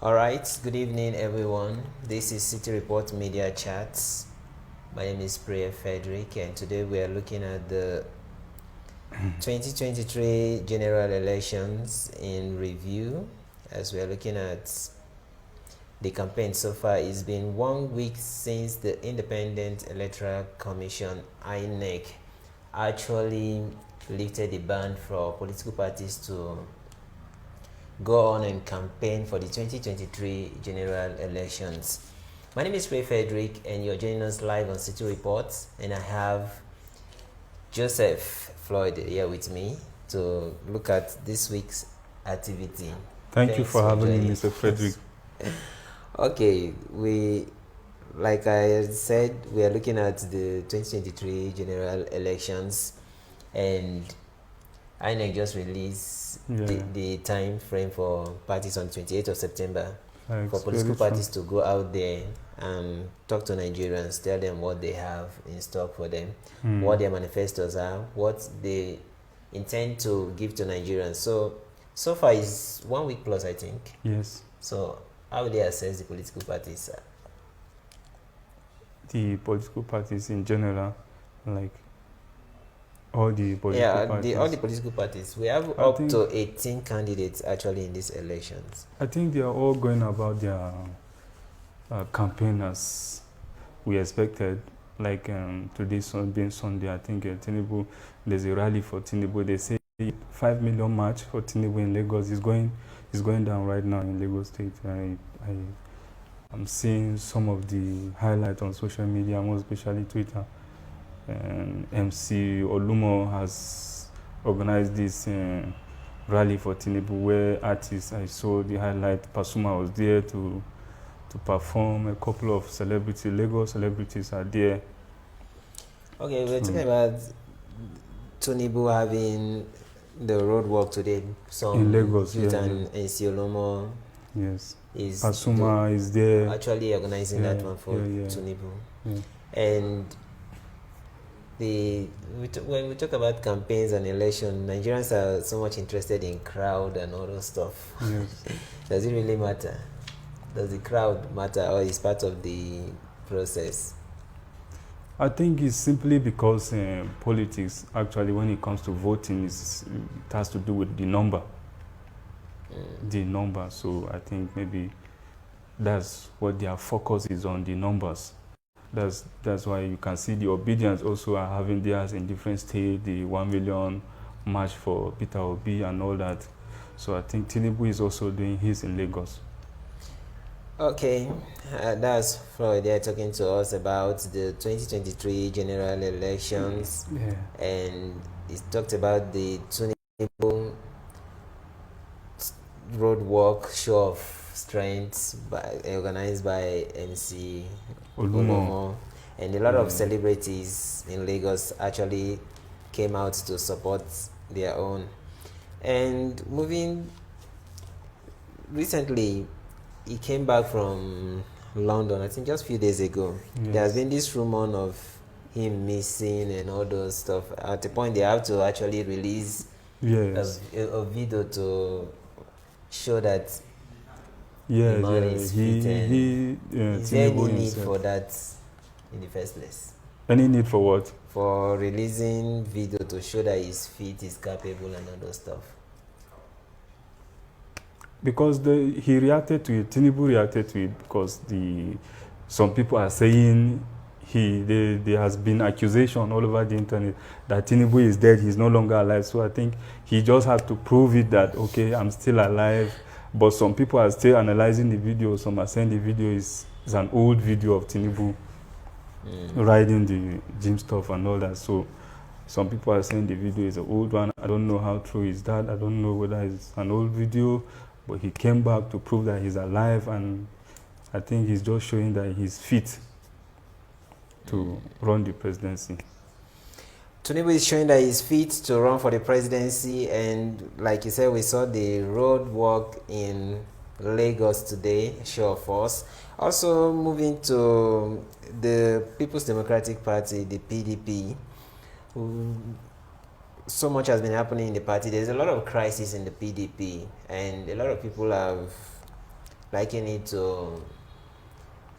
All right, good evening, everyone. This is City Report Media Chats. My name is Prayer Frederick, and today we are looking at the 2023 general elections in review. As we are looking at the campaign so far, it's been 1 week since the Independent Electoral Commission (INEC) actually lifted the ban for political parties to go on and campaign for the 2023 general elections. My name is Ray Frederick, and you're joining us live on City Reports, and I have Joseph Floyd here with me to look at this week's activity. Thank you for having me, Mr. Frederick. Okay, like I said, we are looking at the 2023 general elections, and INEC just released the time frame for parties on 28th of September for political parties to go out there and talk to Nigerians, tell them what they have in stock for them, what their manifestos are, what they intend to give to Nigerians. So far it's 1 week plus, I think. Yes. So how will they assess the political parties? The political parties in general, like all the political parties. All the political parties. We have up to 18 candidates actually in these elections. I think they are all going about their campaign as we expected. Like today being Sunday, I think Tinubu, there's a rally for Tinubu. They say 5 million march for Tinubu in Lagos is going down right now in Lagos State. I'm seeing some of the highlights on social media, most especially Twitter. MC Olumo has organized this rally for Tinubu where artists, I saw the highlight, Pasuma was there to perform, a couple of celebrities, Lagos celebrities are there. Okay, we're talking about Tinubu having the road walk today. So in Lagos, and MC Olumo. Yes. Pasuma is there. Actually organizing that one for Tinubu. Yeah. And when we talk about campaigns and election, Nigerians are so much interested in crowd and all those stuff. Yes. Does it really matter? Does the crowd matter, or is part of the process? I think it's simply because politics, actually, when it comes to voting, it has to do with the number. The number. So I think maybe that's what their focus is on, the numbers. That's why you can see the Obedience also are having theirs in different states, the 1 million march for Peter Obi and all that. So I think Tinubu is also doing his in Lagos. Okay, that's Floyd there talking to us about the 2023 general elections. Yeah. And he talked about the Tinubu road walk show of strength organized by MC Olumo, and a lot of celebrities in Lagos actually came out to support their own. And moving recently, he came back from London, I think just a few days ago. Yes. There has been this rumor of him missing and all those stuff. At the point, they have to actually release a video to show that the man is fit. Is there any need for that in the first place? Any need for what? For releasing video to show that he's fit, he's capable and all those stuff. Because he reacted to it, Tinubu reacted to it because some people are saying there has been accusation all over the internet that Tinubu is dead, he's no longer alive. So I think he just had to prove it that, okay, I'm still alive. But some people are still analyzing the video. Some are saying the video is an old video of Tinubu riding the gym stuff and all that. So some people are saying the video is an old one. I don't know how true is that. I don't know whether it's an old video. But he came back to prove that he's alive, and I think he's just showing that he's fit to run the presidency. Tinubu is showing that he's fit to run for the presidency, and like you said, we saw the road walk in Lagos today, show of force. Also moving to the People's Democratic Party, the PDP, so much has been happening in the party. There's a lot of crisis in the PDP, and a lot of people have liken it to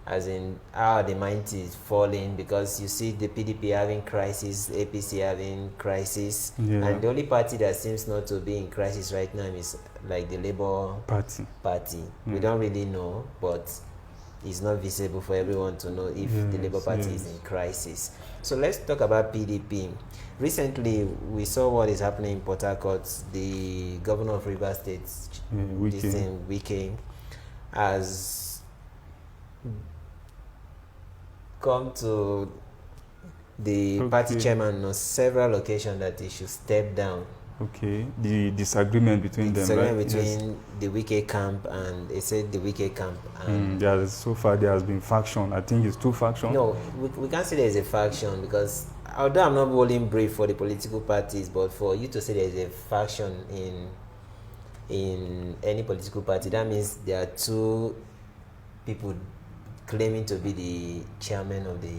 as in how the mind is falling, because you see the PDP having crisis, APC having crisis, and the only party that seems not to be in crisis right now is like the Labour Party. We don't really know, but it's not visible for everyone to know if the Labour Party is in crisis. So let's talk about PDP. Recently, we saw what is happening in Port Harcourt. The governor of Rivers State, Wike, has come to the party chairman on several occasions that he should step down. Okay, the disagreement between them, right? Between the Wike camp, and they said the Wike camp. So far there has been faction. I think it's 2 factions. No, we can't say there's a faction, because although I'm not holding brief for the political parties, but for you to say there's a faction in any political party, that means there are 2 people claiming to be the chairman of the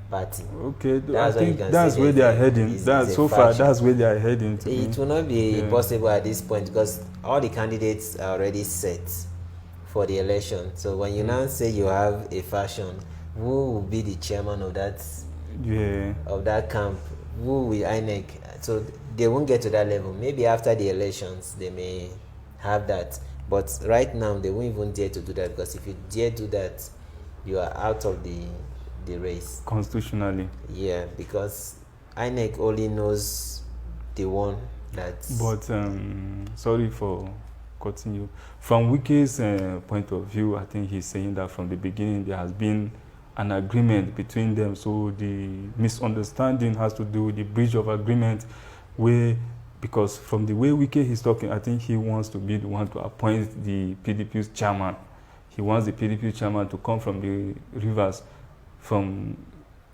party. Okay, I think that's where they are heading. That's where they are heading. It will not be possible at this point, because all the candidates are already set for the election. So when you now say you have a faction, who will be the chairman of that? Of that camp? Who will INEC? So they won't get to that level. Maybe after the elections they may have that. But right now, they won't even dare to do that, because if you dare do that, you are out of the race. Constitutionally. Yeah, because INEC only knows the one that... But, sorry for cutting you. From Wike's point of view, I think he's saying that from the beginning there has been an agreement between them. So the misunderstanding has to do with the breach of agreement, where... Because from the way Wike is talking, I think he wants to be the one to appoint the PDP's chairman. He wants the PDP chairman to come from the Rivers, from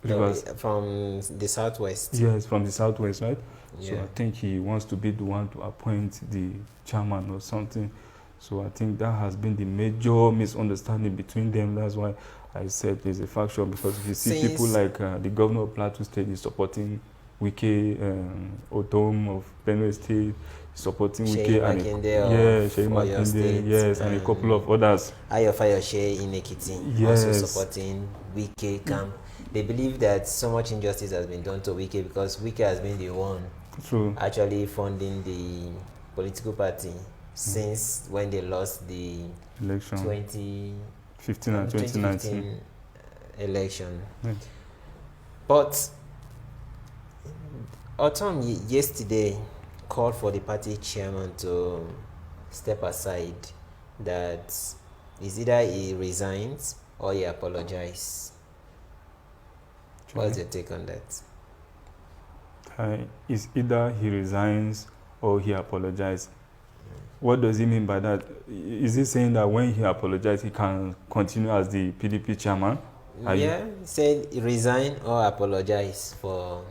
the southwest. Yes, from the southwest, right? Yeah. So I think he wants to be the one to appoint the chairman or something. So I think that has been the major misunderstanding between them. That's why I said there's a faction, because if you see people like the governor of Plateau State is supporting Wike, Otom of Benue State, supporting Wike, and Seyi Makinde, yes, and a couple of others. Ayo Fayose in Ekiti, also supporting Wike camp. They believe that so much injustice has been done to Wike, because Wike has been the one actually funding the political party since when they lost the election 2015 and 2019 election. But Otom yesterday called for the party chairman to step aside, that is either he resigns or he apologizes. What's your take on that? It's either he resigns or he apologizes. What does he mean by that? Is he saying that when he apologizes, he can continue as the PDP chairman? He said resign or apologize for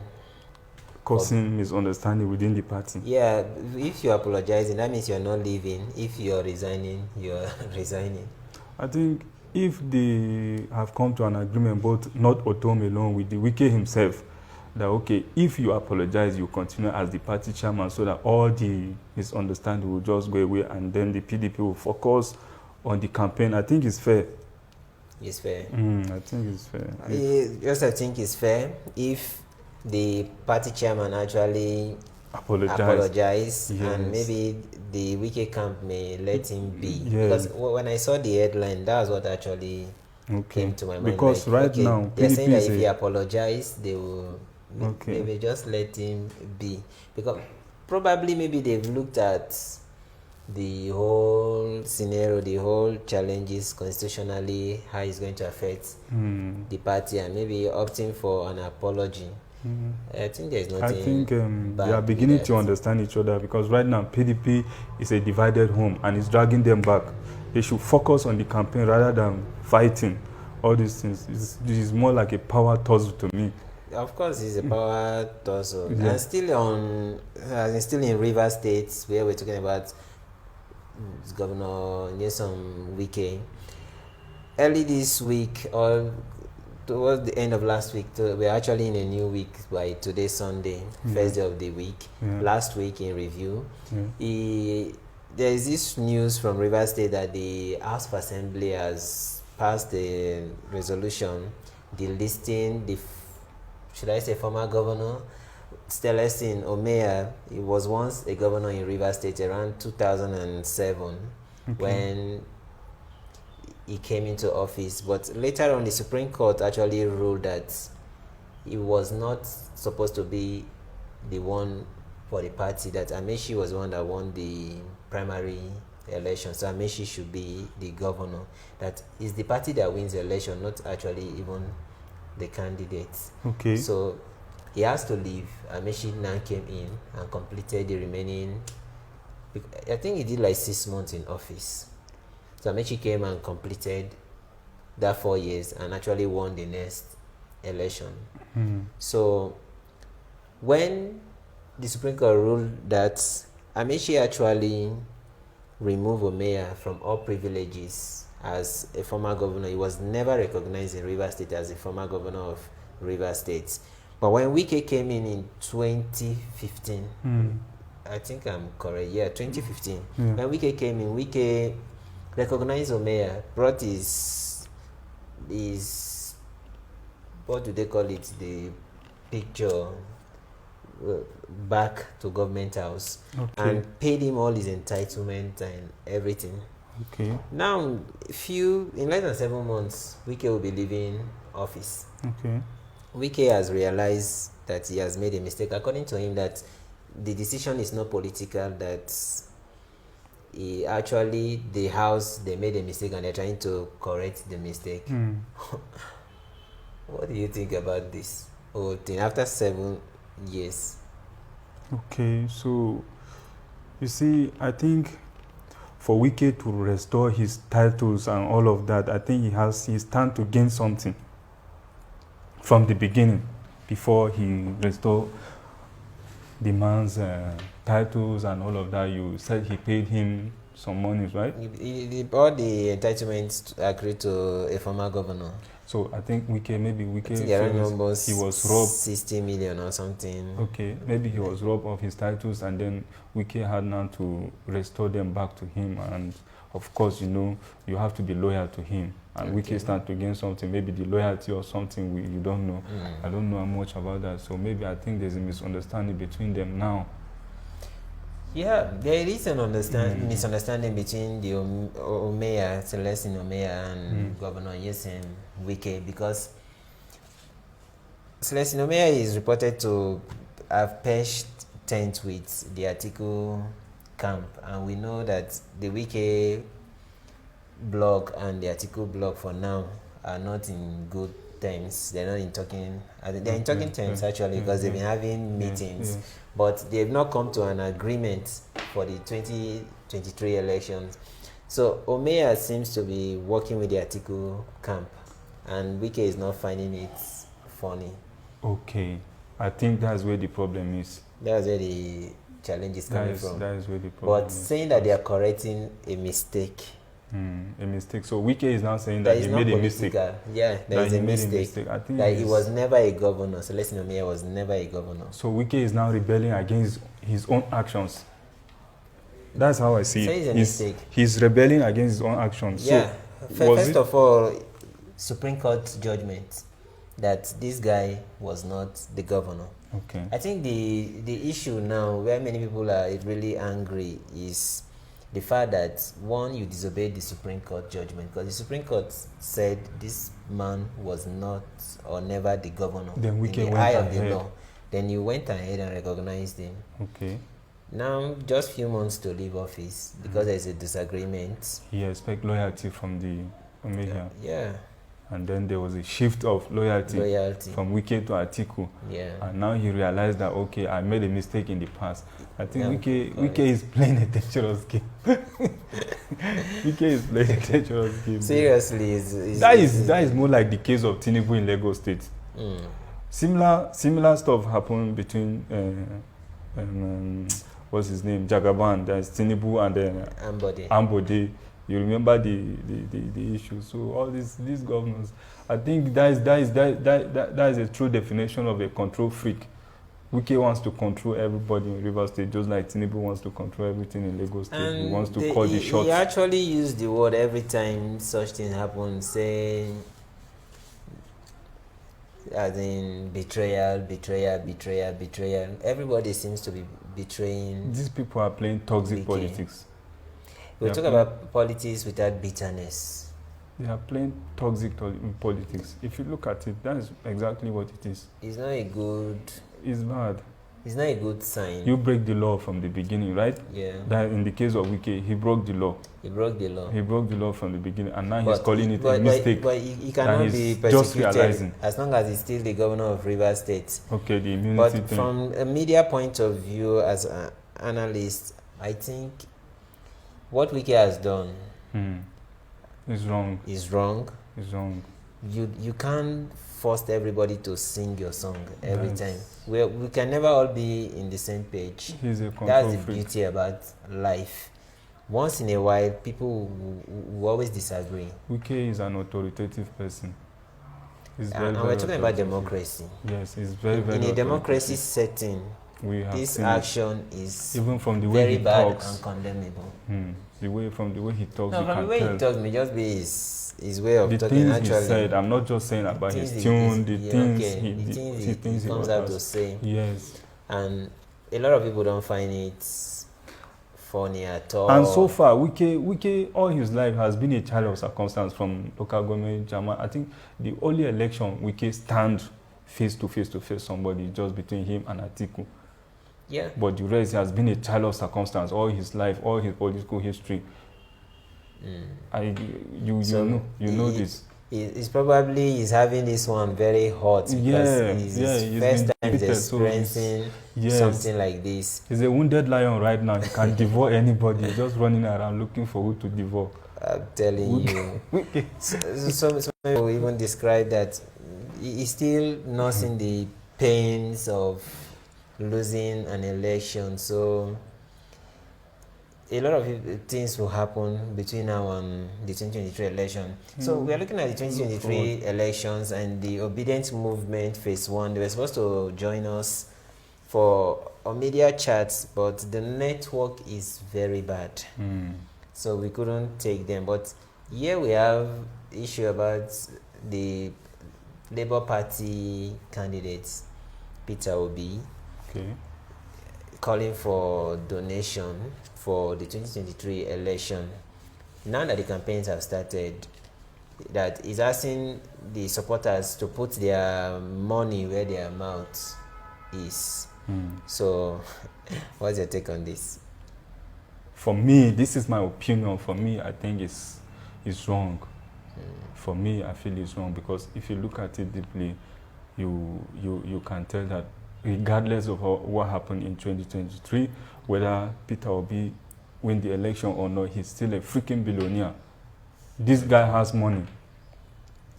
causing misunderstanding within the party. Yeah, if you're apologizing, that means you're not leaving. If you're resigning, you're resigning. I think if they have come to an agreement, both not Otom alone, with the Wike himself, that okay, if you apologize, you continue as the party chairman, so that all the misunderstanding will just go away, and then the PDP will focus on the campaign. I think it's fair. It's fair. I think it's fair. I think it's fair if the party chairman actually apologize, and maybe the Wike camp may let him be. Because when I saw the headline, that was what actually came to my mind. Because now they're saying that if he apologizes, they will maybe just let him be. Because probably maybe they've looked at the whole scenario, the whole challenges constitutionally, how it's going to affect the party, and maybe opting for an apology. I think there's nothing. I think they are beginning to understand each other, because right now PDP is a divided home and it's dragging them back. They should focus on the campaign rather than fighting all these things. This is more like a power tussle to me. Of course, it's a power tussle. And still in Rivers State, where we're talking about Governor Nyesom Wike. Early this week, or towards the end of last week, we're actually in a new week by today, Sunday, first day of the week. Last week in review, he there is this news from Rivers State that the House of Assembly has passed a resolution delisting the, should I say, former governor Celestine Omea. He was once a governor in Rivers State around 2007 when he came into office. But later on, the Supreme Court actually ruled that he was not supposed to be the one for the party, that Amaechi was the one that won the primary election, so Amaechi should be the governor. That is the party that wins the election, not actually even the candidates. Okay. So he has to leave. Amaechi now came in and completed the remaining, I think he did like 6 months in office. So Amaechi came and completed that 4 years and actually won the next election. So when the Supreme Court ruled that Amaechi actually removed Omea from all privileges as a former governor, he was never recognized in Rivers State as a former governor of Rivers State. But when Wike came in 2015, I think I'm correct, 2015, when Wike came in, Wike recognized Omea, brought his what do they call it, the picture back to Government House, and paid him all his entitlement and everything. Okay. Now, in less than 7 months, Wike will be leaving office. Okay. Wike has realized that he has made a mistake. According to him, that the decision is not political, that the house, they made a mistake and they're trying to correct the mistake. What do you think about this whole thing after 7 years? Okay, so you see, I think for Wike to restore his titles and all of that, I think he stand to gain something from the beginning before he restored the man's titles and all of that. You said he paid him some money, right? All the entitlements agreed to a former governor. So I think Wike he was robbed 60 million or something. Okay, maybe he was robbed of his titles, and then Wike had now to restore them back to him. And of course, you have to be loyal to him. And Wike stand to gain something, maybe the loyalty or something you don't know. I don't know much about that. So maybe I think there's a misunderstanding between them now. Yeah, there is an misunderstanding between the Omea, Celestine Omea, and Governor Nyesom Wike, because Celestine Omea is reported to have pitched tent with the Atiku camp, and we know that the Wike bloc and the Atiku bloc for now are not in good terms. They're not in talking. They're in talking terms actually, because they've been having meetings, but they've not come to an agreement for the 2023 elections. So Omea seems to be working with the Atiku camp, and Wike is not finding it funny. Okay, I think that's where the problem is. That's where the challenge is coming from. That is where the problem is. But saying that they are correcting a mistake. A mistake. So Wike is now saying that he made a mistake. Yeah, there is a mistake. I think that he was never a governor. Celestine Omea was never a governor. So Wike is now rebelling against his own actions. That's how I see it. He's rebelling against his own actions. Yeah. So first of all, Supreme Court judgment that this guy was not the governor. Okay. I think the issue now where many people are really angry is the fact that, one, you disobeyed the Supreme Court judgment, because the Supreme Court said this man was not or never the governor in the eye of the law. Then you went ahead and recognized him. Okay. Now, just few months to leave office because there's a disagreement. He expects loyalty from the Omega. Yeah. And then there was a shift of loyalty. From Wike to Atiku. Yeah. And now he realized that, okay, I made a mistake in the past. I think Wike is playing a dangerous game. Wike is playing a dangerous game. Seriously, that is more like the case of Tinubu in Lagos State. Similar stuff happened between what's his name, Jagaban, there's Tinubu and Ambode. You remember the issue. So all these governors, I think that is a true definition of a control freak. Wike wants to control everybody in Rivers State, just like Tinubu wants to control everything in Lagos State. And He wants to call the shots. He actually used the word every time such thing happens, saying, as in betrayal. Everybody seems to be betraying. These people are playing toxic Wike. politics. We'll talk about politics without bitterness. They are playing toxic politics. If you look at it, that is exactly what it is. It's not a good. It's bad. It's not a good sign. You break the law from the beginning, right? Yeah. That in the case of Wike, he broke the law. He broke the law. He broke the law from the beginning, and now he's calling it a but, mistake. But he cannot be just persecuted realizing. as long as he's still the governor of Rivers State. Okay, the immunity But thing. from a media point of view, as an analyst, I think what Wike has done It's wrong. is wrong. It's wrong. You can't force everybody to sing your song every time. We can never all be in the same page. He's a control That's the freak. beauty about life. Once in a while, people will always disagree. Wike is an authoritative person. He's And we're talking about democracy. Yes, it's very, very In a democracy authoritative. setting, We have this seen it. action is Even from the way very he bad talks. and condemnable. From the way he talks, No, you from can the way tell. he talks, may just be his way of The talking. things Actually, he said, I'm not just saying about his tune, the things he comes out to say. Yes. And a lot of people don't find it funny at all. And so far, Wike all his life has been a child of circumstance from local government, German. I think the only election Wike stand face to face somebody just between him and Atiku. Yeah. But the rest has been a child of circumstance all his life, all his political history. You know this. He's probably having this one very hot because it's his first time he's experiencing something like this. He's a wounded lion right now. He can devour anybody. He's just running around looking for who to devour. I'm telling you. So people even describe that he's still nursing the pains of losing an election. So a lot of things will happen between now and the 2023 election. So we are looking at the 2023 elections and the Obedient Movement Phase 1. They were supposed to join us for a media chats, but the network is very bad. So we couldn't take them. But here we have issue about the Labour Party candidates, Peter Obi, calling for donation for the 2023 election. Now that the campaigns have started, that is asking the supporters to put their money where their mouth is. So what's your take on this? For me, this is my opinion. For me, I think it's wrong. For me, I feel it's wrong because if you look at it deeply, you can tell that regardless of what happened in 2023, whether Peter Obi win the election or not, he's still a freaking billionaire. This guy has money.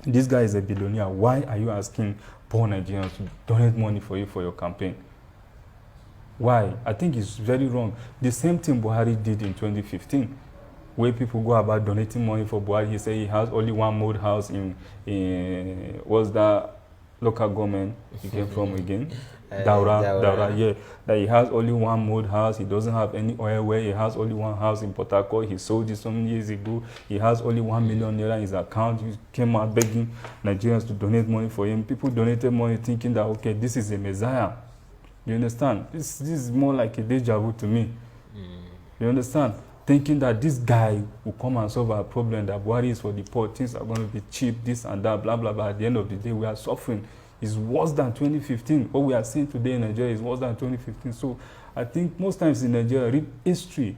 This guy is a billionaire. Why are you asking poor Nigerians to donate money for you for your campaign? Why? I think it's very wrong. The same thing Buhari did in 2015, where people go about donating money for Buhari. He said he has only one mode house in what's that local government he came from again? Daura, yeah. That he has only one mode house. He doesn't have any oil well. He has only one house in Port Harcourt. He sold it some years ago. He has only 1 million naira in his account. He came out begging Nigerians to donate money for him. People donated money thinking that, okay, this is a messiah. You understand? This is more like a deja vu to me. You understand? Thinking that this guy will come and solve our problem, that Buhari is for the poor, things are going to be cheap, this and that, blah, blah, blah. At the end of the day, we are suffering. It's worse than 2015. What we are seeing today in Nigeria is worse than 2015. So I think most times in Nigeria, history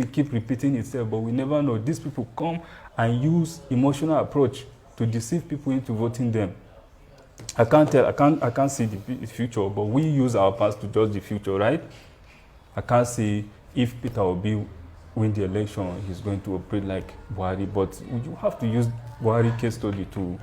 keep repeating itself, but we never know. These people come and use emotional approach to deceive people into voting them. I can't see the future, but we use our past to judge the future, right? I can't see if Peter Obi win the election, he's going to operate like Buhari, but you have to use Buhari case study to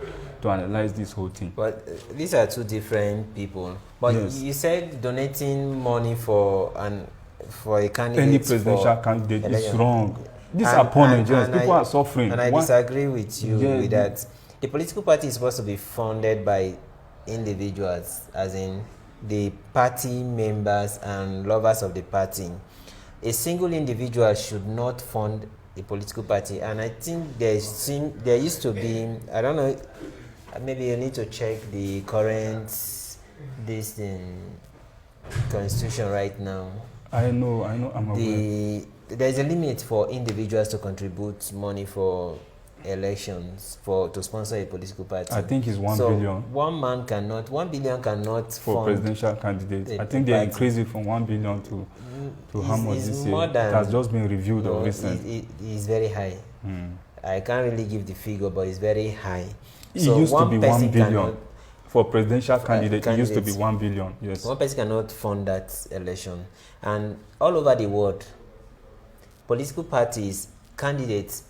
analyze this whole thing. But these are two different people. But yes, you said donating money for a candidate. Any presidential candidate is wrong. These are poor Nigerians. People are suffering. And I disagree with you with that. The political party is supposed to be funded by individuals, as in the party members and lovers of the party. A single individual should not fund a political party, and I think there used to be, I don't know, maybe you need to check the current constitution right now. I know, I'm aware. There's a limit for individuals to contribute money for elections to sponsor a political party. I think it's 1 billion. 1 billion cannot for fund presidential candidates. I think they increased it from 1 billion to how much this year? It has just been reviewed recently. It's very high. I can't really give the figure, but it's very high. It used to be 1 billion. For presidential candidate, it used to be 1 billion. Yes. One person cannot fund that election. And all over the world, political parties, candidates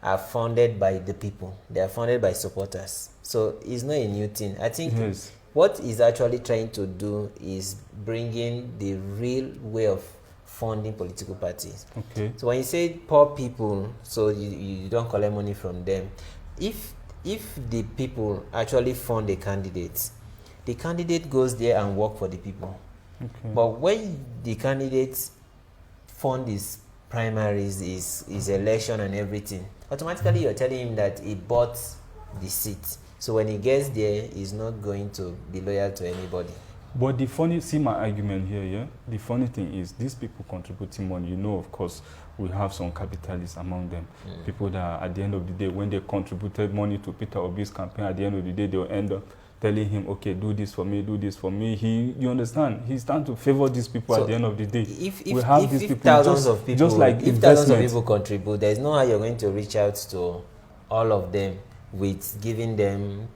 are funded by the people. They are funded by supporters. So it's not a new thing. I think what he's actually trying to do is bringing the real way of funding political parties. Okay. So when you say poor people, so you don't collect money from them. If the people actually fund a candidate, the candidate goes there and work for the people. Okay. But when the candidate fund his primaries, his election and everything, automatically you're telling him that he bought the seat. So when he gets there, he's not going to be loyal to anybody. But see my argument here, yeah? The funny thing is, these people contributing money, of course, we have some capitalists among them. People that at the end of the day, when they contributed money to Peter Obi's campaign, at the end of the day, they'll end up telling him, okay, do this for me, do this for me. You understand? He's trying to favor these people at the end of the day. If thousands of people contribute, there's no how you're going to reach out to all of them with giving them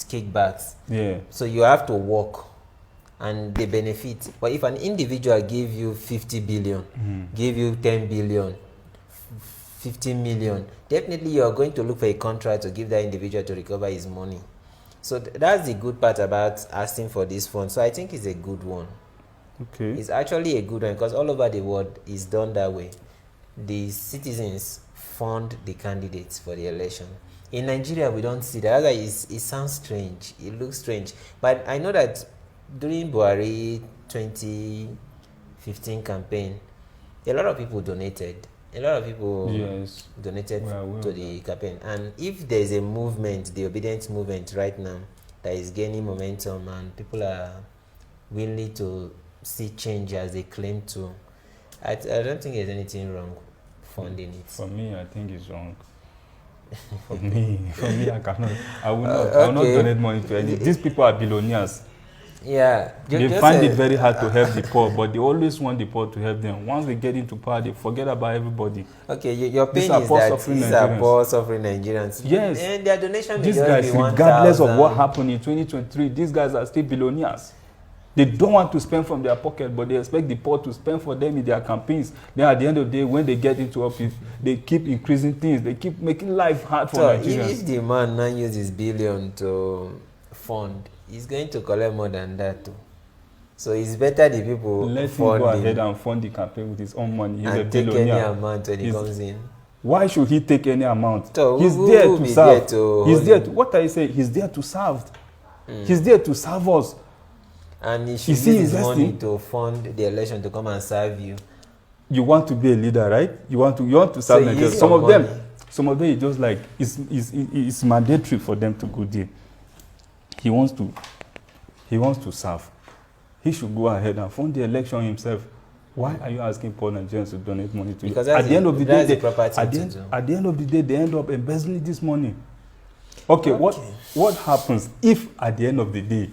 kickbacks. Yeah. So you have to work and they benefit. But if an individual give you 50 billion, give you 10 billion, 15 million, definitely you are going to look for a contract to give that individual to recover his money. So that's the good part about asking for this fund. So I think it's a good one. Okay. It's actually a good one because all over the world it's done that way. The citizens fund the candidates for the election. In Nigeria, we don't see that. It sounds strange. It looks strange. But I know that during Buhari 2015 campaign, a lot of people donated. A lot of people donated to the campaign. And if there's a movement, the obedience movement right now, that is gaining momentum and people are willing to see change as they claim to, I don't think there's anything wrong funding it. For me, I think it's wrong. For me, I will not donate money to any. These people are billionaires. Yeah. They find it very hard to help the poor, but they always want the poor to help them. Once they get into power, they forget about everybody. Okay, your pain is that these are poor, suffering Nigerians. Yes. And their donation these guys, regardless of what happened in 2023, these guys are still billionaires. They don't want to spend from their pocket, but they expect the poor to spend for them in their campaigns. Then at the end of the day, when they get into office, they keep increasing things. They keep making life hard for Nigerians. If the man now uses billion to fund, he's going to collect more than that too. So it's better the people let him go ahead and fund the campaign with his own money. He's and a take billionaire. any amount when he comes in. Why should he take any amount? So he's there to serve. He's there to, what I say, he's there to serve. He's there to serve us. And he should use his money to fund the election to come and serve you. You want to be a leader, right? You want to serve Nigeria. Some of them, it's just like it's mandatory for them to go there. He wants to serve. He should go ahead and fund the election himself. Why are you asking poor Nigerians to donate money to you? Because at the end of the day, they end up embezzling this money. Okay, what happens if at the end of the day,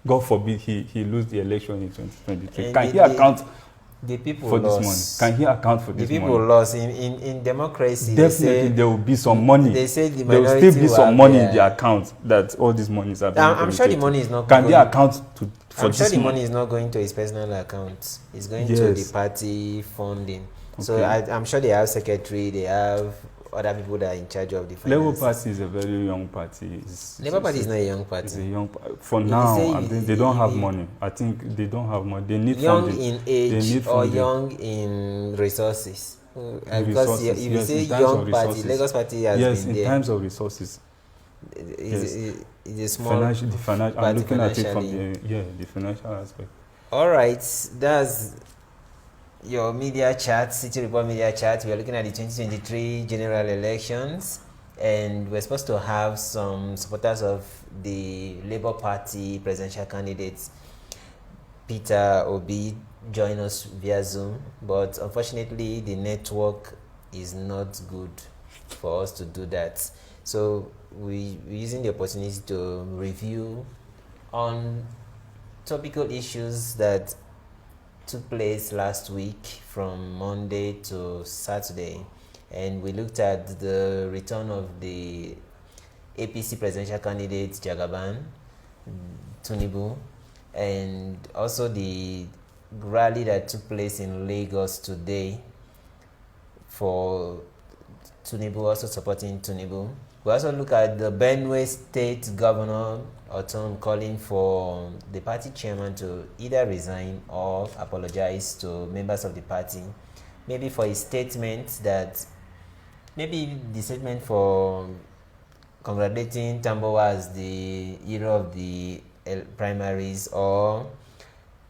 God forbid he lose the election in 2023? Can he account for this money? Can he account for this money? The people lost in democracy. Definitely, there will be some money. They say there will still be some money in the account that all these monies are being I'm sure the money is not. Can they account for I'm this sure the money? money is not going to his personal account. It's going to the party funding. Okay. So I'm sure they have secretary. They have other people that are in charge of the finances. Labour Party is a very young party. Labour Party is not a young party. It's a young for now. They don't have money. I think they don't have money. They need young funding. In age or young in resources. Because if you say young party, Lagos Party has been there. Yes, in terms of resources. Is a small I'm looking at it from financially. the financial aspect. All right, that's your media chat, City Report media chat. We are looking at the 2023 general elections, and we're supposed to have some supporters of the Labour Party presidential candidates, Peter Obi, join us via Zoom, but unfortunately the network is not good for us to do that. So we're using the opportunity to review on topical issues that took place last week from Monday to Saturday, and we looked at the return of the APC presidential candidate Jagaban Tinubu, and also the rally that took place in Lagos today for Tinubu, also supporting Tinubu. We also look at the Benue State Governor Otom calling for the party chairman to either resign or apologize to members of the party, maybe for his statement that maybe the statement for congratulating Tambowa as the hero of the primaries, or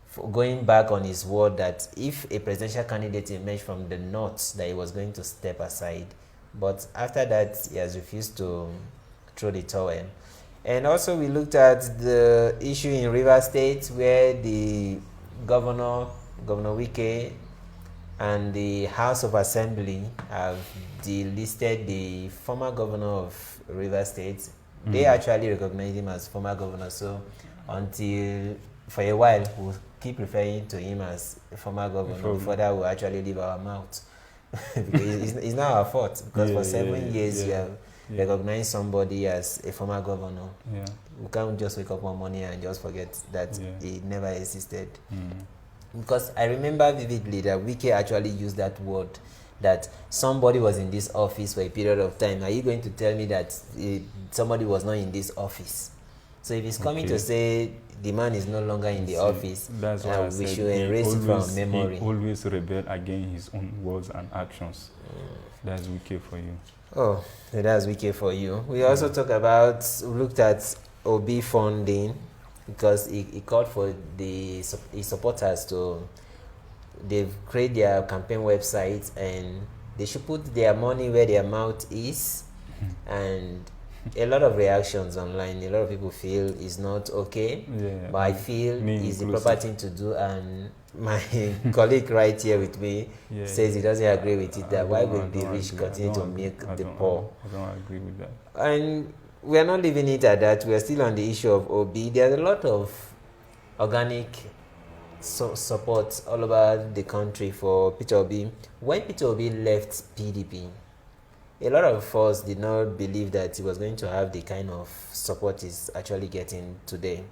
for going back on his word that if a presidential candidate emerged from the north, that he was going to step aside. But after that, he has refused to throw the towel. And also we looked at the issue in Rivers State where the Governor Wike and the House of Assembly have delisted the former governor of Rivers State. They actually recognize him as former governor, so until for a while we'll keep referring to him as a former governor before that will actually leave our mouth. Because it's not our fault, because for 7 years you have recognized somebody as a former governor. We can't just wake up one morning and just forget that he never existed. Because I remember vividly that Wike actually used that word, that somebody was in this office for a period of time. Are you going to tell me that somebody was not in this office? So if he's coming to say the man is no longer in the office, that's why we should erase it from memory. He always rebel against his own words and actions. That's Wike for you. Oh, that's Wike for you. We also looked at Obi funding, because he called for his supporters they've created their campaign website and they should put their money where their mouth is. And a lot of reactions online, a lot of people feel it's not okay, but I feel it's the proper thing to do. And my colleague right here with me says he doesn't agree with it, that why will the rich continue to make the poor? I don't agree with that. And we are not leaving it at that. We are still on the issue of Obi. There's a lot of organic support all over the country for Peter Obi. When Peter Obi left PDP, a lot of us did not believe that he was going to have the kind of support he's actually getting today.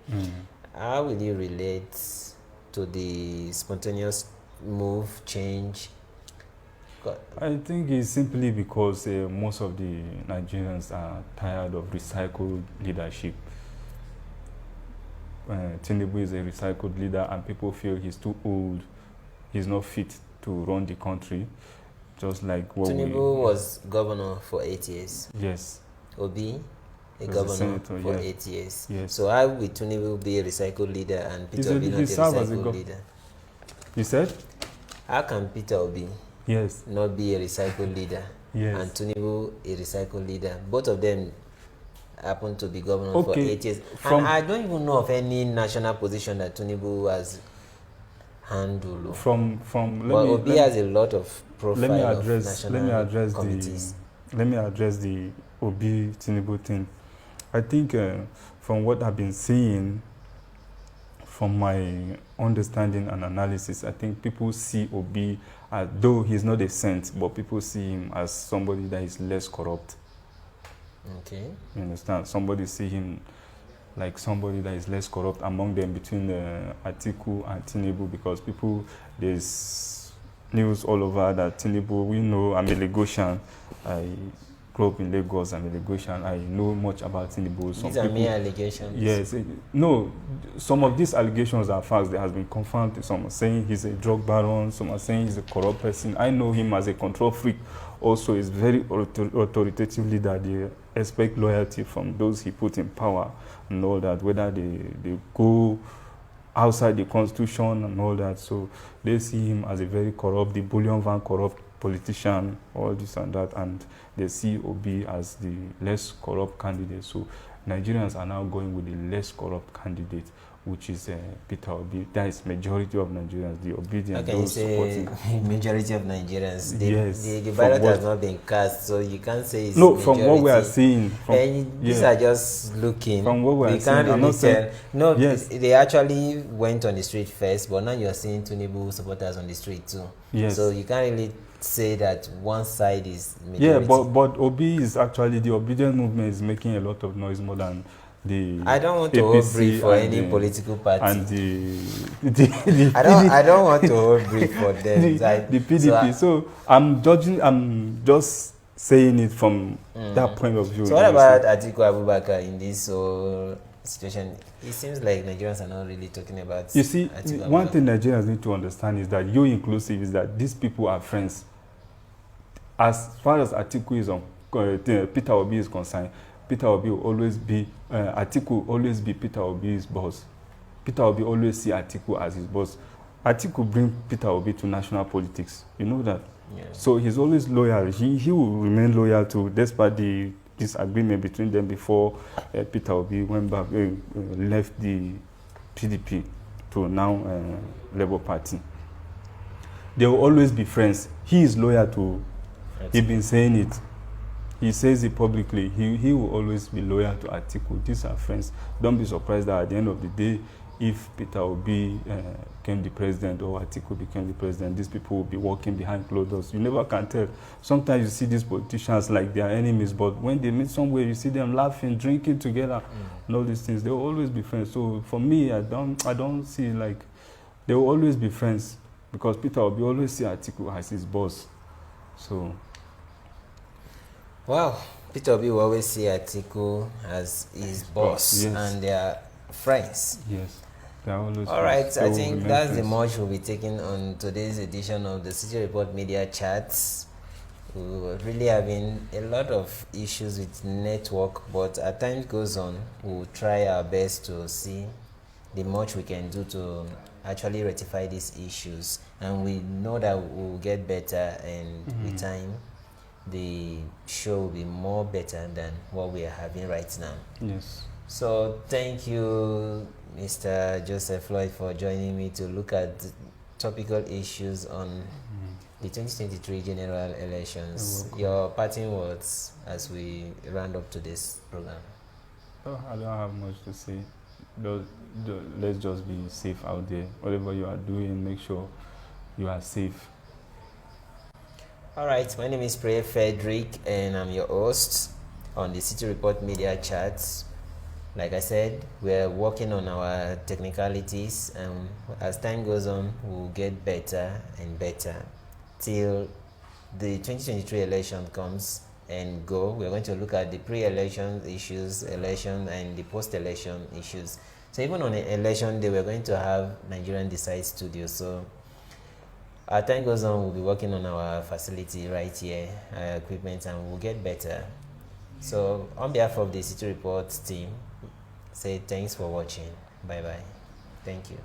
How will you relate to the spontaneous move, change? I think it's simply because most of the Nigerians are tired of recycled leadership. Tinubu is a recycled leader and people feel he's too old, he's not fit to run the country. Just like what Tinubu was governor for 8 years. Yes. Obi, a governor for 8 years. Yes. So how will Tinubu be a recycled leader and Peter Obi not a recycled leader? You said? How can Peter Obi not be a recycled leader and Tinubu a recycled leader? Both of them happen to be governor for 8 years. And I don't even know of any national position that Tinubu has handled. But Obi has a lot of profile of national committees. Let me address the Obi Tinubu thing. I think from what I've been seeing, from my understanding and analysis, I think people see Obi, though he's not a saint, but people see him as somebody that is less corrupt. Okay. You understand? Somebody see him like somebody that is less corrupt among them, between Atiku and Tinubu, because there's news all over that Tinubu, we know, I'm a Lagosian. I grew up in Lagos, I'm a Lagosian. I know much about Tinubu. These are mere allegations. Yes. No, some of these allegations are facts that has been confirmed. Some are saying he's a drug baron, some are saying he's a corrupt person. I know him as a control freak. Also, he's very authoritative leader expect loyalty from those he put in power and all that, whether they go outside the constitution and all that. So they see him as a very corrupt, the bullion van corrupt politician, all this and that, and they see Obi as the less corrupt candidate. So Nigerians are now going with the less corrupt candidate, which is Peter Obi. That is majority of Nigerians, the obedient, okay, those supporting. Majority of Nigerians. Yes, the ballot has not been cast, so you can't say it's no, majority. from what we are seeing. These are just looking. From what we are can't seeing, really tell. No, yes. they actually went on the street first, but now you're seeing Tinubu supporters on the street too. Yes. So you can't really say that one side is majority. Yeah, but Obi is actually, the obedient movement is making a lot of noise more than the I don't want APC to hold brief for any the, political party. And the I don't want to hold brief for them. the PDP. So I'm just saying it from that point of view. So what about Atiku Abubakar in this whole situation? It seems like Nigerians are not really talking about. You see, Atiku one Abubakar. thing Nigerians need to understand is that you inclusive is that these people are friends. As far as Atiku is on, Peter Obi is concerned, Peter Obi will always be, Atiku will always be Peter Obi's boss. Peter Obi always see Atiku as his boss. Atiku bring Peter Obi to national politics. You know that? Yeah. So he's always loyal. He will remain loyal to, despite the disagreement between them before Peter Obi went back, left the PDP to now Labour Party. They will always be friends. He is loyal to, he's been saying it. He says it publicly. He will always be loyal to Atiku. These are friends. Don't be surprised that at the end of the day, if Peter Obi became the president or Atiku became the president, these people will be working behind closed doors. You never can tell. Sometimes you see these politicians like they are enemies, but when they meet somewhere, you see them laughing, drinking together, and all these things. They will always be friends. So for me, I don't see, like, they will always be friends because Peter Obi always see Atiku as his boss. So. Wow, Peter Obi will always see Atiku as his boss, yes. And they are friends. Yes, they are always. All right, friends. I think that's the friends. much we'll be taking on today's edition of the City Report Media Chats. We're really having a lot of issues with network, but as time goes on, we'll try our best to see the much we can do to actually rectify these issues, and we know that we'll get better, and with time the show will be more better than what we are having right now. Yes. So thank you, Mr. Joseph Lloyd, for joining me to look at topical issues on the 2023 general elections. Your parting words as we round up today's program. Oh, I don't have much to say. Let's just be safe out there. Whatever you are doing, make sure you are safe. All right, my name is Prayer Frederick, and I'm your host on the City Report Media Chats. Like I said, we're working on our technicalities, and as time goes on, we'll get better and better till the 2023 election comes and go. We're going to look at the pre-election issues, election, and the post-election issues. So even on the election day, we're going to have Nigerian Decide Studio. So as time goes on, we'll be working on our facility right here, our equipment, and we'll get better. So on behalf of the City Report team, say thanks for watching. Bye bye. Thank you.